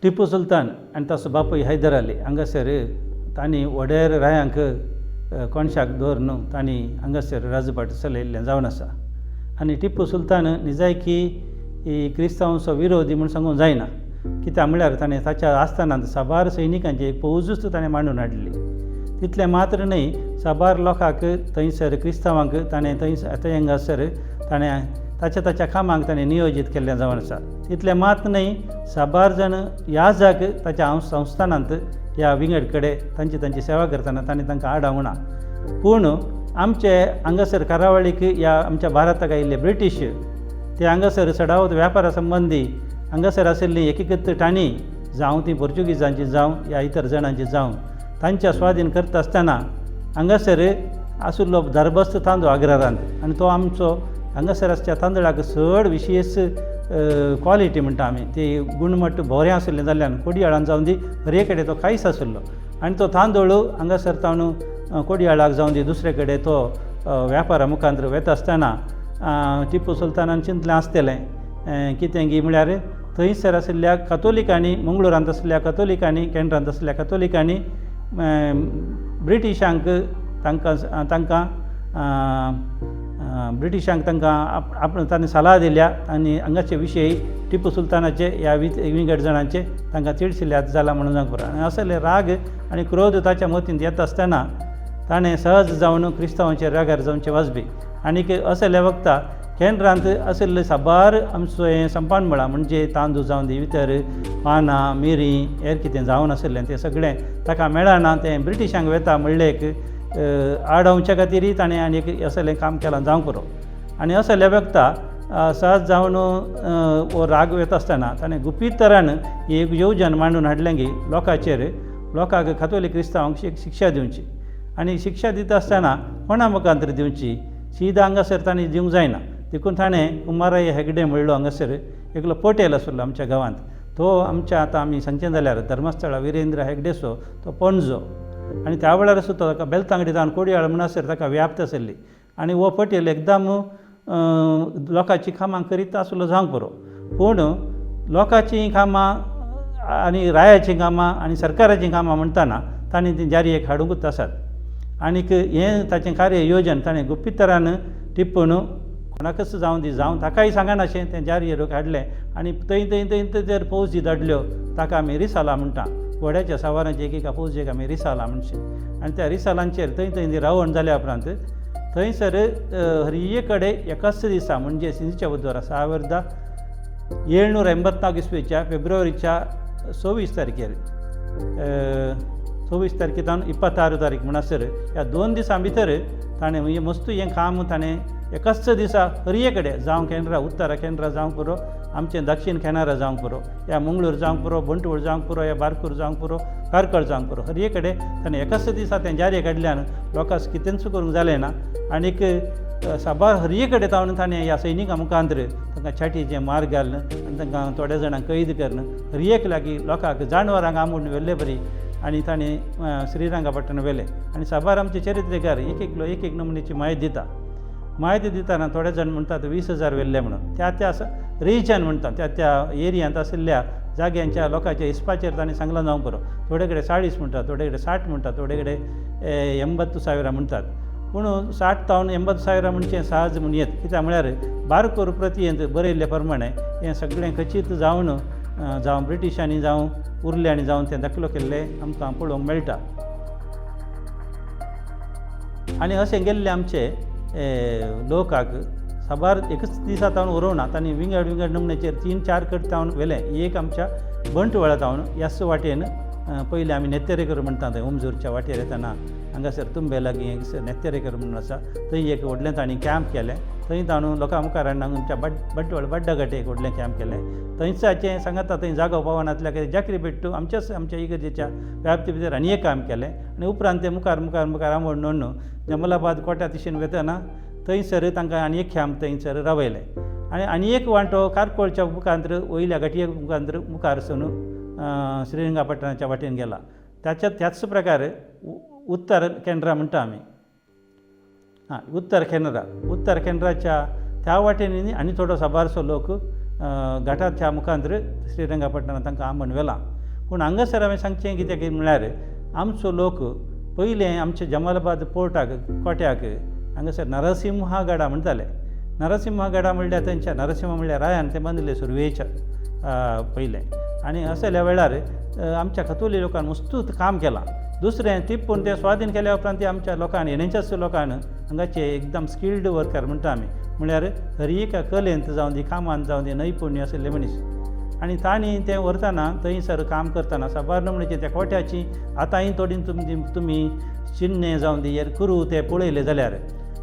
टिपू सुलतान आनी ताचो बापूय हैदर अली हांगासर तांणी वडेर रायांक कोणशाक दवरून तांणी हांगासर राजपाट चलयल्लें जावन आसा. आनी टिपू सुलतान निजायकी क्रिस्तांवांचो विरोधी म्हूण सांगूंक जायना, कित्याक म्हळ्यार ताणें ताच्या आस्थानांत साबार सैनिकांची फौजूच ताणें मांडून हाडली. तितलें मात्र न्हय, साबार लोकांक थंयसर क्रिस्तांवांक ताणें थंय हांगासर ताणें ताच्या कामाक ताणें नियोजीत केल्लें जावन आसा. तितलें मात न्हय, साबार जाण याजाक ताच्या संस्थानांत ह्या विंगड कडेन तांची सेवा करतना ताणें तांकां आडावंक ना. पूण आमचे हांगासर कारावळीक ह्या आमच्या भारताक आयिल्ले ब्रिटीश ते हांगासर सडावत व्यापारा संबंदी हांगासर आशिल्लीं एकीकत ठाणी जावं ती पोर्चुगीजांची जावं या इतर जाणांची जावं तांच्या स्वाधीन करता आसतना हांगासर आशिल्लो दारबस्त तांदूळ अग्रारांत, आनी तो आमचो हांगासर आसच्या तांदळाक चड विशेश क्वॉलिटी म्हणटा आमी, ती गुणमट्ट बरें आशिल्लें जाल्ल्यान कोडयाळान जावं दी हर कडेन तो कांयच आशिल्लो. आनी तो तांदूळ हांगासर तावन कोडयाळाक जावं दी दुसरे कडेन तो व्यापारा मुखांतर वता आसतना टिपू सुलतानान चिंतलें आसतलें कितें गी म्हळ्यार थंयसर आशिल्ल्या कथोलिकांनी, मंगळुरांत आशिल्ल्या कथोलिकांनी, केंद्रांत आशिल्ल्या कथोलिकांनी ब्रिटिशांक तांणी सल्ला दिल्या आनी हांगाचे विशयी टिपू सुलतानाचे ह्या विंगड जाणांचे तांकां चिडशिल्ल्यात जाला म्हणून सांगून पुरो. आनी असले राग आनी क्रोध ताच्या मतींत येता आसतना ताणें सहज जावन क्रिस्तांवांचेर रागार जावचे वाजबी. आनीक असले वखदां केंद्रांत आशिल्ले साबार आमचो हें संपान मळा म्हणजे तांदूळ जावं दी भितर पानां मिरी हेर कितें जावन आशिल्लें तें सगळें ताका मेळना. तें ब्रिटिशांक वेता म्हणलेक आडावच्या खातीर ताणें आनीक असलें काम केलां जावं पुरो. आनी असले वखदां सहज जावन हो राग वता आसतना ताणें गुपीत तरान एक येवजण मांडून हाडलें की लोकांक कथोलीक क्रिस्तांवांक शिक्षा दिवची. आनी शिक्षा दिता आसतना कोणा मुखांतर दिवची, सीदा हांगासर ताणें दिवंक जायना. देखून ताणें कुमाराय हेगडे म्हणलो हांगासर एकलो पटेल आशिल्लो आमच्या गांवांत, तो आमच्या आतां आमी सांगचें जाल्यार धर्मस्थळा विरेंद्र हेगडेचो तो पणजो. आनी त्या वेळार सुद्दां ताका बेलतांगडी जावन कोडयाळ म्हणसर ताका व्याप्त आशिल्ली. आनी हो पटेल एकदम लोकांची कामां करीत आसलो जावंक पुरो. पूण लोकांचीं कामां आनी रायाचीं कामां आनी सरकाराचीं कामां म्हणटाना ताणें ती जारयेक हाडूंकूच आसात. आनीक हें ताचें कार्य येवजण ताणें गुपीत तरान टिपून कोणाकच जावं दी जावं ताकाय सांगनाशें तें जारयेक हाडलें. आनी थंय जर फौजी धाडल्यो ताका आमी रिसाला म्हणटा, घोड्याच्या सावारांची एकेका फौजेक आमी रिसाला म्हणचे. आनी त्या रिसालांचेर थंय रावण जाल्या उपरांत थंयसर हरिये कडेन एकाच दिसा म्हणजे सिंधीच्या बुधवारा 1784 इस्वीच्या फेब्रुवारीच्या 26 तारखेर 26 तारखेर 26 तारीख म्हणसर ह्या 2 दिसां भितर ताणें म्हणजे मस्त हें काम ताणें एकाच दिसा हरिये कडेन जावं केंद्रा उत्तरा केंद्रा जावंक पुरो, आमचें दक्षिण केनारा जावंक पुरो, ह्या मंगळूर जावंक पुरो, बंटवळ जावंक पुरो, ह्या बारकूर जावंक पुरो, कारकळ जावंक पुरो, हरिये कडेन ताणें एकाच दिसा तें जारी काडल्यान लोकांक कितेंच करूंक जालें ना. आनीक साबार हरिये कडेन तावन ताणें ह्या सैनिकां मुखांतर तांकां छाटयेचें मार घालन आनी तांकां थोड्या जाणांक कैद करून हरियेक लागीं लोकांक जानवरांक आंबून व्हेल्ले बरी. आनी ताणें श्रीरंगापट्टण व्हेलें. आनी साबार आमचे चरित्रेकार एक नमुन्याची म्हायती दिताना थोडे जाण म्हणटात 20,000 व्हेल्ले म्हणून. त्या रिजन म्हणटा त्या एरियांत आशिल्ल्या जाग्यांच्या लोकांच्या हिसपाचेर ताणें सांगलां जावंक पुरो. थोडे कडेन 40 म्हणटात, थोडे कडेन 60 म्हणटात, थोडे कडेन 80,000 म्हणटात. पूण 60 तावन 80,000 म्हणचें सहज म्हूण येत, कित्याक म्हळ्यार बारकोर प्रतयेंत बरयल्ले प्रमाणे हें सगळें खचीत जावं ब्रिटिशांनी जावं उरल्यांनी जावं तें दाखलो केल्लें आमकां पळोवंक मेळटा. आनी अशें गेल्ले आमचे लोकांक साबार एकच दिसा तावन उरोवना. तांणी विंगड नमुन्याचेर 3-4 कट तावन व्हेलें. एक आमच्या बंटवळा तावन ह्याच वाटेन पयलीं आमी नेत्तेरेकर म्हणटा थंय ओमजूरच्या वाटेर येताना हांगासर तुंबे लागीं एक नेत्तेरेकर म्हणून आसा, थंय एक व्हडलें तांणी कॅम्प केलें. थंय ताणून लोकां मुखार हाडून आमच्या बंटवळ बड्डा गटे एक व्हडलें कॅम्प केलें. थंयचाचें सांगता थंय जागो पावनातल्या जाकरी भेट्टू आमच्या इगर्जेच्या व्याप्ती भितर आनी एक काम केलें. आनी उपरांत ते मुखार आंबोड नोंड जमलाबाद कोट्या दिशेन वतना थंयसर तांकां आनी एक कॅम्प थंयसर रावयलें. आनी एक वांटो कारकोळच्या मुखांतर वयल्या गाटये मुखांतर मुखार सावन श्रीरंगापट्टणाच्या वाटेन गेला. त्याच प्रकार उत्तर केंद्रा म्हणटा आमी. उत्तर केंद्राच्या त्या वाटेन आनी थोडो साबारसो लोक घाटाच्या मुखांतर श्रीरंगापट्टणांत तांकां आंबोन व्हेला. पूण हांगासर हांवें सांगचें कित्याक म्हळ्यार आमचो लोक पयलें आमच्या जमालाबाद पोर्टाक कोट्याक हांगासर नरसिंहगडा म्हणटाले. नरसिंहगडा म्हणल्यार थंयच्या नरसिंह म्हणल्यार रायान तें बांदिल्लें सुरवेच्या पयलें. आनी असल्या वेळार आमच्या खतोली लोकांनी मस्तूत काम केलां. दुसरें टिपून तें स्वाधीन केल्या उपरांत ती आमच्या लोकांनी एनएचएस लोकांन हांगाचे एकदम स्किल्ड वर्कर म्हणटा आमी, म्हळ्यार हर एका कलेंत जावं दी कामांत जावं दी नैपुण्य आशिल्ले मनीस. आनी तांणी तें व्हरतना थंयसर काम करतना साबार नमणेचें त्या कोट्याची आतांय थोडी तुमी चिन्ने जावं दी कुरू ते पळयले जाल्यार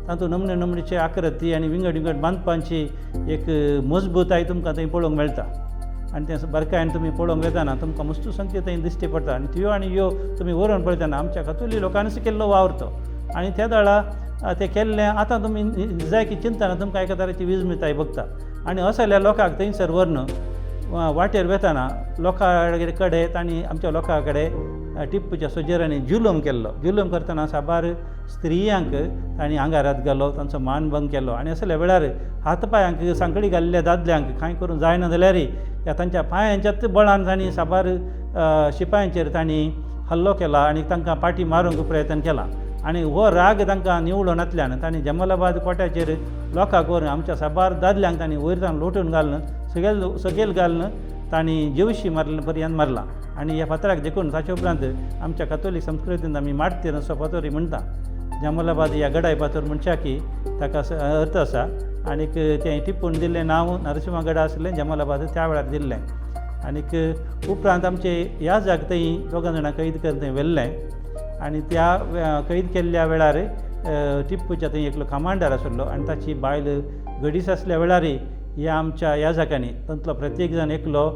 तातूंत नमणे नमणेचे आकृती आनी विंगड विंगड बांदपाची एक मजबूताय तुमकां थंय पळोवंक मेळटा. आनी तें बारकायेन तुमी पळोवंक येताना तुमकां मस्तू संख्या थंय दिश्टी पडटा. आनी त्यो आनी ह्यो तुमी व्हरून पळयतना आमच्या कातोली लोकांनीच केल्लो वावर तो. आनी त्या दाळा तें केल्लें आतां तुमी जाय की चिंतना तुमकां एका तरेची विजमिताय भोगता. आनी असल्या लोकांक थंयसर व्हरून वाटेर वेताना लोकां कडेन तांणी आमच्या लोकां कडेन टिपूच्या सोजेरांनी जुलूम केल्लो. जुलूम करतना साबार स्त्रियांक तांणी आंगारात घालो, तांचो मानभंग केलो. आनी असल्या वेळार हातपांयांक सांकळी घाल्ल्या दादल्यांक कांय करूं जायना जाल्यार ह्या तांच्या पांयांच्याच बळान तांणी साबार शिपायांचेर तांणी हल्लो केला आनी तांकां पाटी मारूंक प्रयत्न केला. आनी हो राग तांकां निवळोनातल्यान तांणी जमालाबाद कोट्याचेर लोकांक व्हरून आमच्या साबार दादल्यांक तांणी वयर लोटून घालून सकयल घालून तांणी जेवशी पर्यंत मारला. आनी ह्या फातराक देखून ताचे उपरांत आमच्या कातोलीक संस्कृतींत आमी माटतीर असो फातोरी म्हणटा. जमालाबाद ह्या गडाय फातर म्हणच्या की ताका अर्थ आसा. आनीक तें टिपून दिल्लें नांव नरसिंहगडा आसलें, जमालाबाद त्या वेळार दिल्लें. आनीक उपरांत आमचे ह्या जाग थंय 2 जाणां कैद करून थंय व्हेल्लें. आनी त्या कैद केल्ल्या वेळार टिपूच्या थंय एकलो कमांडर आशिल्लो आनी ताची बायल गडीस आसल्या वेळार ह्या आमच्या ह्या जागांनी तांतलो प्रत्येक जण एकलो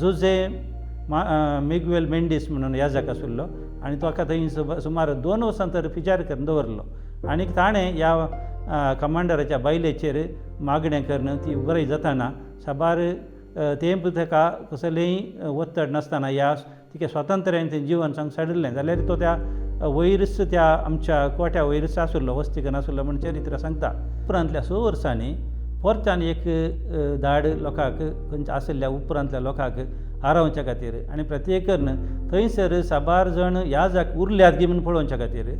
जुजे मिग्वेल मेंडीस म्हणून ह्या जाग आशिल्लो. आनी ताका थंय सुमार 2 वर्सां तर विचार करून दवरलो. आनीक ताणें ह्या कमांडराच्या बायलेचेर मागणें करून ती बरी जाताना साबार तेंप ताका कसलेंय वत्तड नासतना ह्या तिके स्वातंत्र्यान तें जिवन साडिल्लें जाल्यार तो त्या वयरच त्या आमच्या कोट्या वयरच आशिल्लो, वस्तीकन आशिल्लो म्हण चरित्र सांगता. उपरांतल्या 6 वर्सांनी परतान एक धाड लोकांक खंयच्या आशिल्ल्या उपरांतल्या लोकांक आरावच्या खातीर आनी प्रत्येकन थंयसर साबार जण ह्या जाग उरल्यात गी म्हूण पळोवच्या खातीर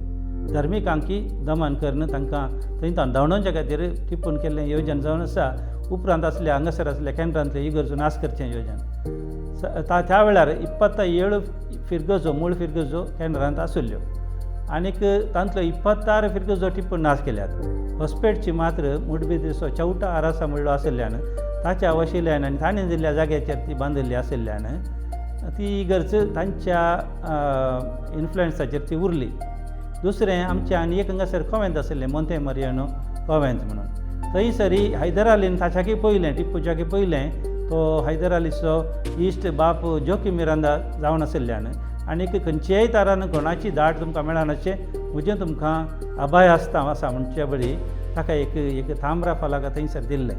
धर्मिकांकी दमन करून तांकां थंय धांवडोवच्या खातीर टिपून केल्लें येवजण जावन आसा. उपरांत आसल्या हांगासर आसल्या केंद्रांतले इगर्जो नाश करचें येवजण त्या वेळार 27 फिरगजो मूळ फिरगजो केंद्रांत आशिल्ल्यो. आनीक तांतलो 26 फिरगजो टिपून नाश केल्यात. हॉस्पेटची मात्र मुडबिद्रीचो चवटा आरासा म्हणलो आशिल्ल्यान ताच्या वशिल्यान आनी ताणें दिल्ल्या जाग्याचेर ती बांदिल्ली आशिल्ल्यान ती इगर्ज तांच्या इन्फ्लुएन्साचेर ती उरली. दुसरें आमचें आनी एक हांगासर कॉवेंत आशिल्लें मोंते मरियानो कॉवेंत म्हणून. थंयसरी हैदर अलीन ताच्याकी पयलें टिपूच्याकी पयलें तो हैदर अलीचो इश्ट बाप जोकी मिरांदा जावन आशिल्ल्यान आनीक खंयच्याय तरान कोणाची धाड तुमकां मेळनाशें म्हजें तुमकां अभय आसा म्हणचे बळी ताका एक तांबरा फलाक थंयसर दिल्लें.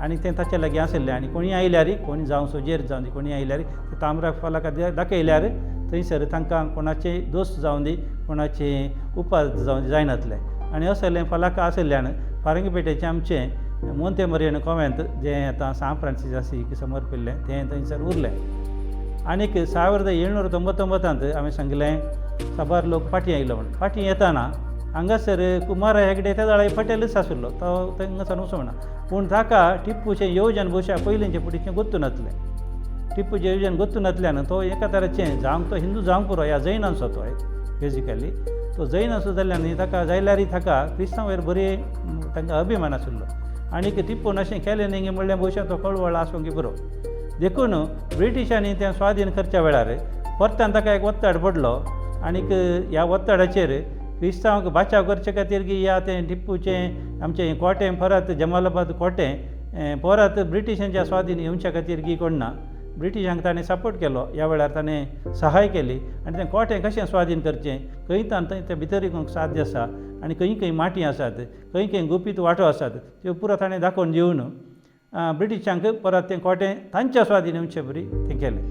आनी तें ताचे लागीं आशिल्लें. आनी कोणी आयल्यार कोणी जावं सोजेर जावं दी कोणी आयल्यार ते तांबरा फलाक दाखयल्यार थंयसर तांकां कोणाचेय दोस्त जावं दी कोणाचें उपास जावं जायनातलें. आनी असलें फलाक आशिल्ल्यान फारंगपेटेचें आमचें मोंते मरियानो कॉवेंत जें आतां सान फ्रांसिसाक समर्पिल्लें तें थंयसर उरलें. आनीक 1799 हांवें सांगलें साबार लोक फाटीं आयलो म्हणून. फाटीं येताना हांगासर कुमार हेगडे त्या दाळा पटेलच आशिल्लो, तो थंयसर वचूंक ना. पूण ताका टिपूचें येवजण भोवशा पयलींचें फुडेचें गोत्तू नासलें. टिपूचें येवजण गोत्तू नासल्यान तो एका तरेचें जावंक तो हिंदू जावंक पुरो ह्या जैनांचो तो बेजिकली तो जैन असो जाल्ल्यान ताका जायल्यार ताका क्रिस्तांव वयर बरी तांकां अभिमान आशिल्लो. आनीक टिपून अशें केलें न्ही म्हणल्यार भोवशा तो कळवळ आसूंक बरो. देखून ब्रिटिशांनी तें स्वाधीन करच्या वेळार परतान ताका एक वत्तड पडलो. आनीक ह्या वत्तडाचेर क्रिस्तांवांक बाचाव करचे खातीर की ह्या तें टिपूचें आमचें कोटें परत जमालाबाद कोटें परत ब्रिटिशांच्या स्वाधीन येवच्या खातीर की कोण ना ब्रिटिशांक ताणें सपोर्ट केलो. ह्या वेळार ताणें सहाय केली आनी तें कोटें कशें स्वाधीन करचें खंय थंय तें भितर साध्य आसा आनी खंय माटी आसात, खंय गुपीत वाटो आसात, त्यो पुरो ताणें दाखोवन दिवन ब्रिटिशांक परत तें कोटें तांच्या स्वाधीन येवचे बरी तें केलें.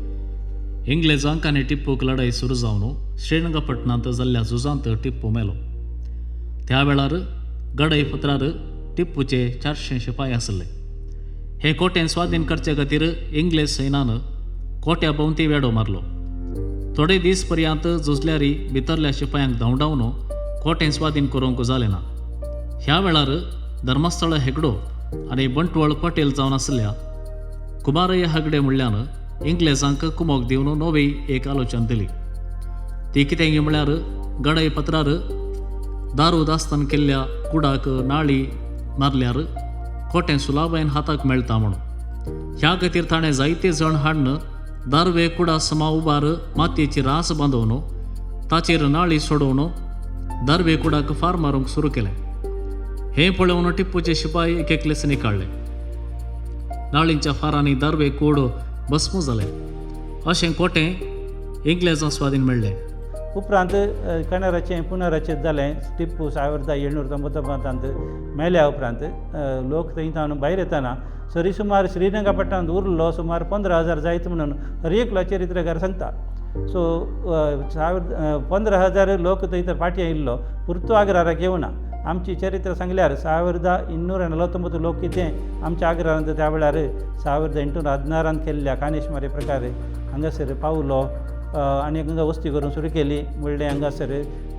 इंग्लेजांक आनी टिपूक लढाई सुरू जावन श्रीरंगपटणांत जाल्ल्या झुजांत टिप्पू मेलो. त्या वेळार गडाई फातरार टिप्पूचे 400 शिपाई आसले. हे कोटें स्वाधीन करचे खातीर इंग्लेज सैन्यान कोट्या भोंवती वेडो मारलो. थोडे दीस पर्यंत झुजल्यारी भितरल्या शिपायांक धांवडावन कोटें स्वाधीन करूंक जालें ना. ह्या वेळार धर्मस्थळ हेगडो आनी बंटवळ पटेल जावन आसल्या कुमारय्या हेगडे म्हणल्यान इंग्लेजांक कुमोक दिवन नवी एक आलोचना दिली. ती कितें म्हळ्यार गडय पत्रार दारू दास्तान केल्ल्या कुडाक नाळी मारल्यार कोटें सुलाबायन हाताक मेळटा म्हणून. ह्या खातीर ताणें जायते जण हाडून दारवे कुडा समा उबार मातयेची रास बांदवन ताचेर नाळी सोडवन दारवे कुडाक फार मारूंक सुरू केलें. हें पळोवन टिपूचे शिपाई एकेकलेसनी काडले. नाळींच्या फारांनी दारवे कूड भस्म जालें. अशें कोटें इंग्लेजां स्वाधीन मेळ्ळें. उपरांत कणराचें पुनराचें जालें. टिप्पू 1799 मेल्या उपरांत लोक थंयच्यान भायर येताना सरीसुमार श्रीरंगपट्टणांत उरलो सुमार 15,000 जायत म्हणून हर एकलो चरित्रकार सांगता. सो 15,000 लोक थंय फाटी आयिल्लो पुरतो आग्राराक येवना. आमची चरित्र सांगल्यार 1249 लोक कितें आमच्या आग्रारांत त्या वेळार 1816 केल्ल्या कानेशमारी प्रकार हांगासर पावलो आनी हांगा वस्ती करून सुरू केली. म्हणलें हांगासर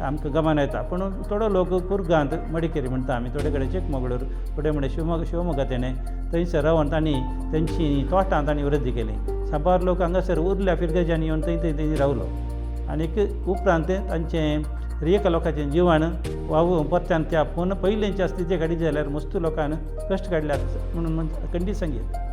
आमकां गमान येता. पूण थोडो लोक कुर्गांत मडिकेरी म्हणटा आमी, थोडे कडेन चिकमंगळूर, थोडे म्हणल्यार शिवमोगा तेणें थंयसर रावन तांणी तेंची तोटां तांणी वृद्धी केली. साबार लोक हांगासर उरल्या फिरगेजांनी येवन थंय रावलो. आनीक उपरांत तांचें एक लोकांचें जिवान वावून परत्यान त्या पयलींच्या स्थिती काडी जाल्यार मस्त लोकांन कश्ट काडल्यात म्हणून खंडीत सांगितलं.